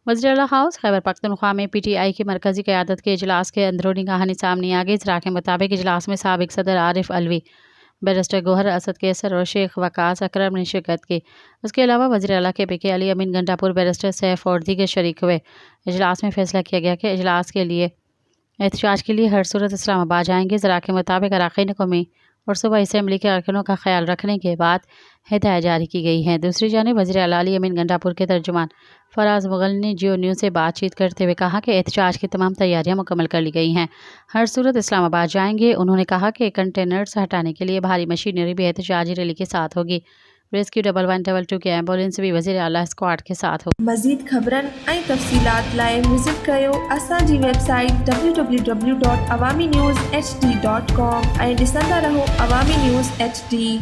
वज़ीर आला हाउस खैबर पख्तूनख्वा में PTI की मरकज़ी क़यादत के इजलास के अंदरूनी कहानी सामने आ गई। इजरा के मुताबिक इजलास में साबिक़ सदर आरिफ अलवी, बैरिस्टर गौहर असद कैसर और शेख वकास अकरम ने शिरकत की। उसके अलावा वज़ीर आला के PK अली अमीन गंडापुर, बैरिस्टर सैफ और दीगर शरीक हुए। इजलास में फैसला किया गया कि इजलास के लिए एहतजाज के लिए हर सूरत इस्लामाबाद जाएंगे। ज़रा के मुताबिक अरकान कौमी और सूबाई असम्बली के अरकानों का ख्याल रखने के बाद हिदायत जारी की गई है। दूसरी जानिब वज़ीर आला अली अमीन गंडापुर के तर्जुमान फराज मुगल ने जियो न्यूज़ से बातचीत करते हुए कहा कि एहतजाज की तमाम तैयारियां मुकम्मल कर ली गई हैं, हर सूरत इस्लामाबाद जाएंगे। उन्होंने कहा कि कंटेनर्स हटाने के लिए भारी मशीनरी भी एहतजाजी रैली के साथ होगी। रेस्क्यू 1112 की एम्बुलेंस भी वज़ीर आला स्क्वाड के साथ होगी। मज़ीद ख़बरन ऐं तफ़सीलात लाइ विज़िट कयो असांजी वेबसाइट www.awamiNewsHD.com ऐं ॾिसंदा रहो अवामी न्यूज़ HD।